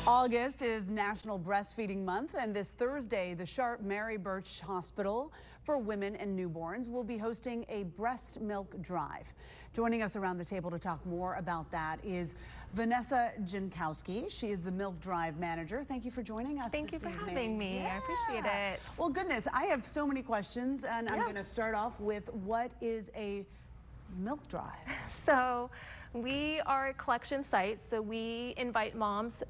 August is National Breastfeeding Month, and this Thursday, the Sharp Mary Birch Hospital for Women and Newborns will be hosting a breast milk drive. Joining us around the table to talk more about that is Vanessa Jankowski. She is the Milk Drive Manager. Thank you for joining us. Thank you for evening. having me. Yeah. I appreciate it. Well, goodness, I have so many questions, and I'm going to start off with what is a milk drive? So we are a collection site, so we invite moms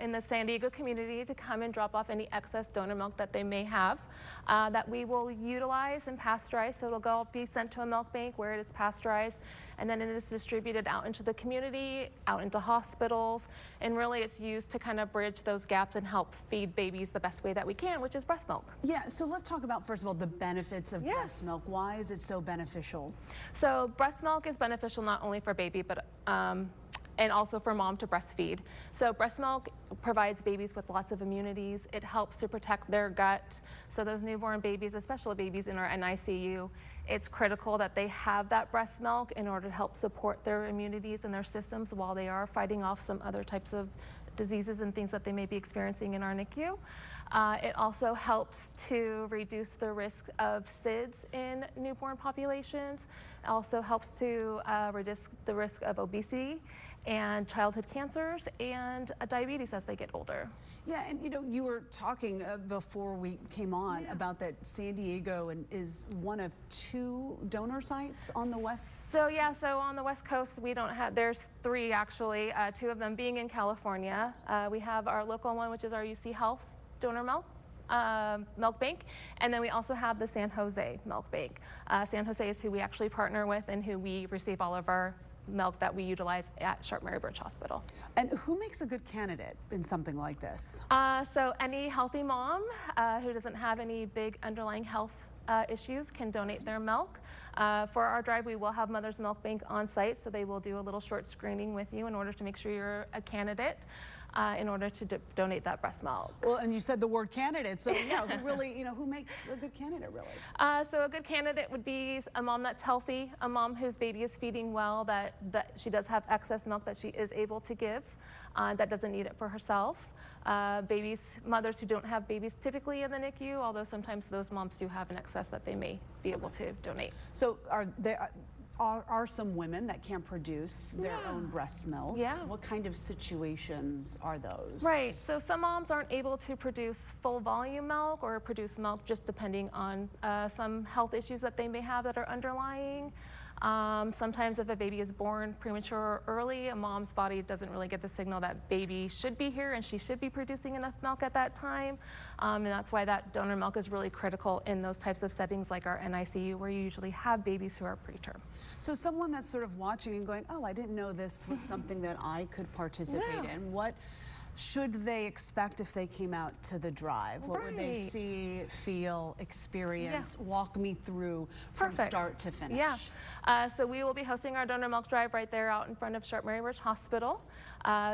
in the San Diego community to come and drop off any excess donor milk that they may have that we will utilize and pasteurize. So it'll be sent to a milk bank where it is pasteurized, and then it is distributed out into the community, out into hospitals, and really it's used to kind of bridge those gaps and help feed babies the best way that we can, which is breast milk. Yeah, so let's talk about, first of all, the benefits of breast milk. Why is it so beneficial? So breast milk is beneficial not only for baby, but and also for mom to breastfeed. So breast milk provides babies with lots of immunities. It helps to protect their gut. So those newborn babies, especially babies in our NICU, it's critical that they have that breast milk in order to help support their immunities and their systems while they are fighting off some other types of diseases and things that they may be experiencing in our NICU. It also helps to reduce the risk of SIDS in newborn populations. It also helps to reduce the risk of obesity and childhood cancers and diabetes as they get older. Yeah, and you were talking before we came on about that San Diego is one of 2 donor sites on the west. So on the West Coast we don't have, there's 3 actually, 2 of them being in California. We have our local one, which is our UC Health donor milk bank, and then we also have the San Jose milk bank. San Jose is who we actually partner with and who we receive all of our milk that we utilize at Sharp Mary Birch Hospital. And who makes a good candidate in something like this? So any healthy mom who doesn't have any big underlying health issues can donate their milk. For our drive, we will have Mother's Milk Bank on site, so they will do a little short screening with you in order to make sure you're a candidate in order to donate that breast milk. Well, and you said the word candidate, so yeah, who really, who makes a good candidate really? So a good candidate would be a mom that's healthy, a mom whose baby is feeding well, that she does have excess milk that she is able to give, that doesn't need it for herself. Mothers who don't have babies typically in the NICU, although sometimes those moms do have an excess that they may be able to donate. So are some women that can't produce their own breast milk? Yeah. What kind of situations are those? Right, so some moms aren't able to produce full volume milk or produce milk just depending on some health issues that they may have that are underlying. Sometimes if a baby is born premature or early, a mom's body doesn't really get the signal that baby should be here and she should be producing enough milk at that time. And that's why that donor milk is really critical in those types of settings like our NICU, where you usually have babies who are preterm. So someone that's sort of watching and going, oh, I didn't know this was something that I could participate in. What should they expect if they came out to the drive? What would they see, feel, experience? Walk me through from start to finish. Yeah. So we will be hosting our donor milk drive right there out in front of Sharp Mary Birch Hospital.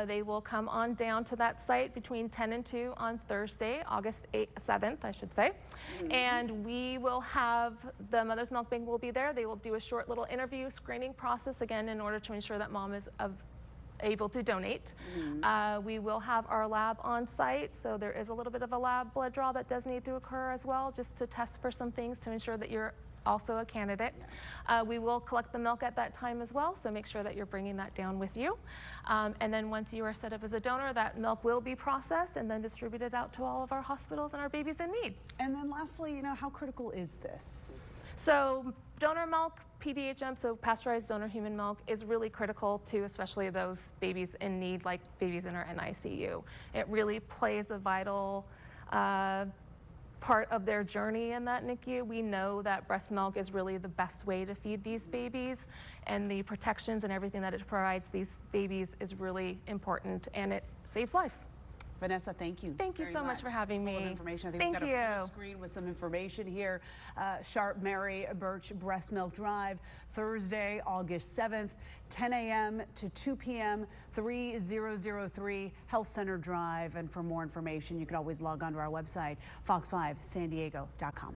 They will come on down to that site between 10 and 2 on Thursday, August 7th, I should say. And we will have the Mother's Milk Bank will be there. They will do a short little interview screening process, again, in order to ensure that mom is able to donate. We will have our lab on site, so there is a little bit of a lab blood draw that does need to occur as well, just to test for some things to ensure that you're also a candidate. We will collect the milk at that time as well, so make sure that you're bringing that down with you. And then once you are set up as a donor, that milk will be processed and then distributed out to all of our hospitals and our babies in need. And then lastly, how critical is this? So donor milk, PDHM, so pasteurized donor human milk, is really critical to especially those babies in need, like babies in our NICU. It really plays a vital part of their journey in that NICU. We know that breast milk is really the best way to feed these babies, and the protections and everything that it provides these babies is really important, and it saves lives. Vanessa, thank you. Thank you so much for having me. Full of information. I think we've got a full screen with some information here. Sharp Mary Birch Breast Milk Drive, Thursday, August 7th, 10 a.m. to 2 p.m., 3003 Health Center Drive. And for more information, you can always log on to our website, fox5sandiego.com.